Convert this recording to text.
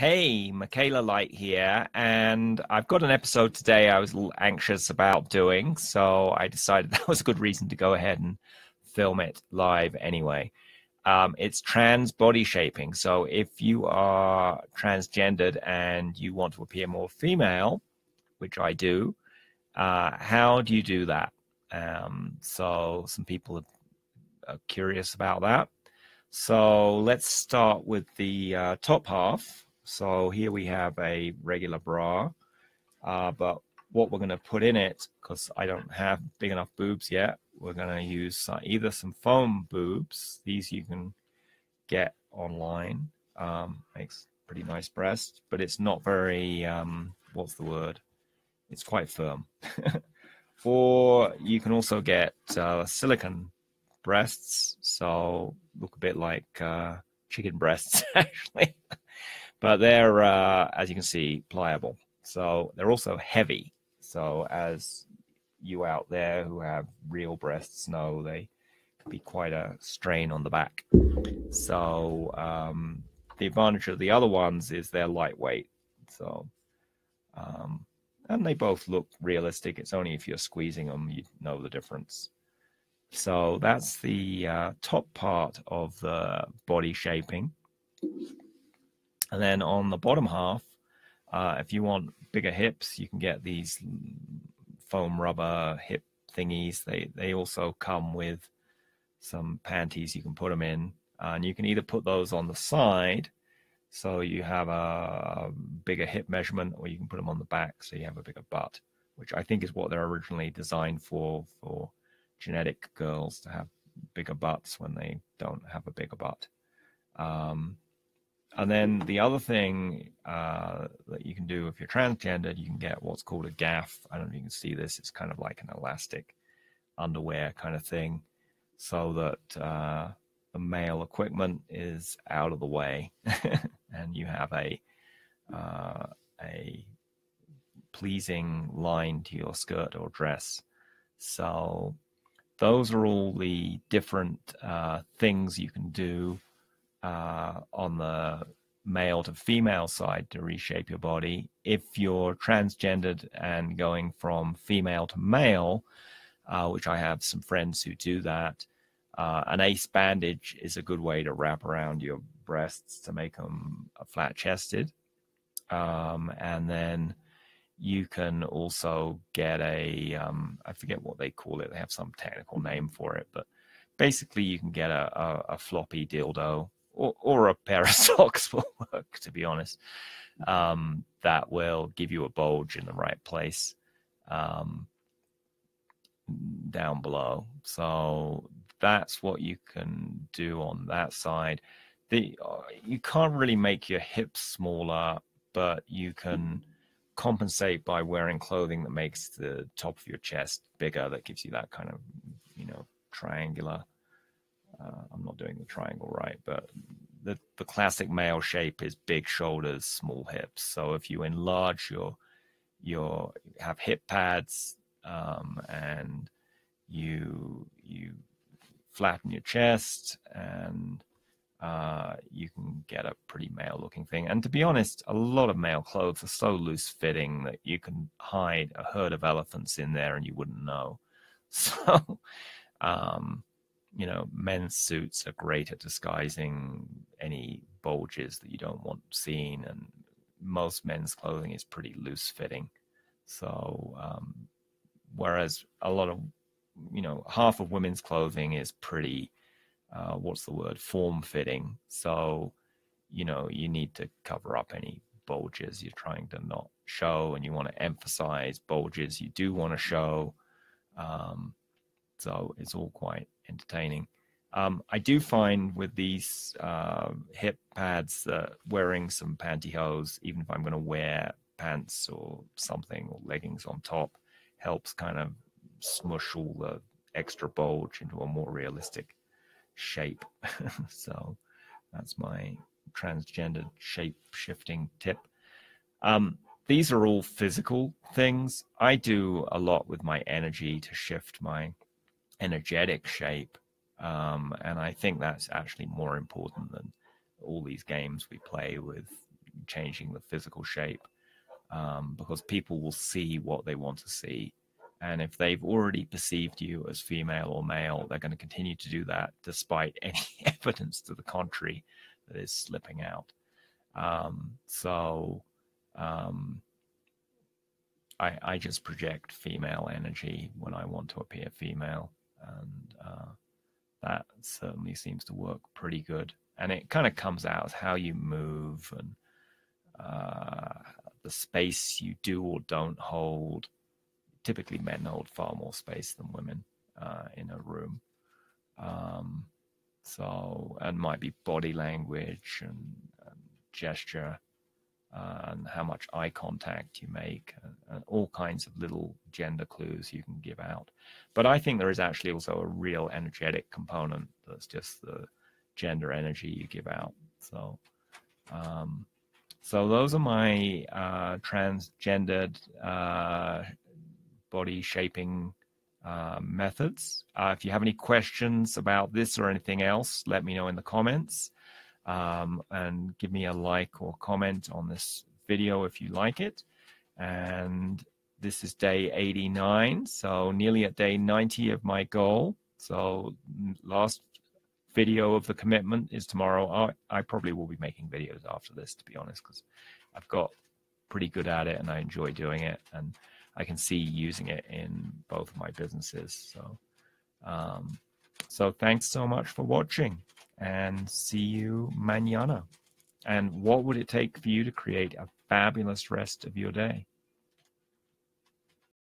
Hey, Michaela Light here, and I've got an episode today I was a little anxious about doing, so I decided that was a good reason to go ahead and film it live anyway. It's trans body shaping. So if you are transgendered and you want to appear more female, which I do, how do you do that? So some people are curious about that. So let's start with the top half. So here we have a regular bra, but what we're going to put in it, because I don't have big enough boobs yet, we're going to use either some foam boobs. These you can get online. Makes pretty nice breasts, but it's not very, what's the word? It's quite firm. Or you can also get silicone breasts, so look a bit like chicken breasts actually, but they're as you can see, pliable. So they're also heavy, so as you out there who have real breasts know, they can be quite a strain on the back. So the advantage of the other ones is they're lightweight. So and they both look realistic. It's only if you're squeezing them you know the difference. So that's the top part of the body shaping. And then on the bottom half, if you want bigger hips, you can get these foam rubber hip thingies. They also come with some panties you can put them in. And you can either put those on the side, so you have a bigger hip measurement, or you can put them on the back, so you have a bigger butt, which I think is what they're originally designed for genetic girls to have bigger butts when they don't have a bigger butt. And then the other thing that you can do if you're transgendered, you can get what's called a gaff. I don't know if you can see this. It's kind of like an elastic underwear kind of thing, so that the male equipment is out of the way and you have a pleasing line to your skirt or dress. So those are all the different things you can do on the male to female side to reshape your body. If you're transgendered and going from female to male, which I have some friends who do that, an ace bandage is a good way to wrap around your breasts to make them flat-chested. And then you can also get I forget what they call it. They have some technical name for it, but basically you can get a floppy dildo, or a pair of socks will work, to be honest, that will give you a bulge in the right place down below. So that's what you can do on that side. You can't really make your hips smaller, but you can compensate by wearing clothing that makes the top of your chest bigger, that gives you that kind of, triangular. I'm not doing the triangle right, but the classic male shape is big shoulders, small hips. So if you enlarge your have hip pads, and you flatten your chest, and you can get a pretty male looking thing. And to be honest, a lot of male clothes are so loose fitting that you can hide a herd of elephants in there and you wouldn't know. So men's suits are great at disguising any bulges that you don't want seen, and most men's clothing is pretty loose fitting. So whereas a lot of, half of women's clothing is pretty, form fitting. So, you need to cover up any bulges you're trying to not show, and you want to emphasize bulges you do want to show. So it's all quite entertaining. I do find with these hip pads that wearing some pantyhose, even if I'm going to wear pants or something, or leggings on top, helps kind of smush all the extra bulge into a more realistic shape. So that's my transgender shape shifting tip. These are all physical things. I do a lot with my energy to shift my energetic shape, and I think that's actually more important than all these games we play with changing the physical shape, because people will see what they want to see. And if they've already perceived you as female or male, they're going to continue to do that despite any evidence to the contrary that is slipping out. I just project female energy when I want to appear female, and that certainly seems to work pretty good. And it kind of comes out as how you move and the space you do or don't hold. Typically, men hold far more space than women in a room. And might be body language and gesture, and how much eye contact you make, and all kinds of little gender clues you can give out. But I think there is actually also a real energetic component that's just the gender energy you give out. So those are my transgendered body shaping methods. If you have any questions about this or anything else, let me know in the comments, and give me a like or comment on this video if you like it. And this is day 89, so nearly at day 90 of my goal. So last video of the commitment is tomorrow. I probably will be making videos after this, to be honest, because I've got pretty good at it and I enjoy doing it, and I can see using it in both of my businesses. So thanks so much for watching, and see you mañana. And what would it take for you to create a fabulous rest of your day?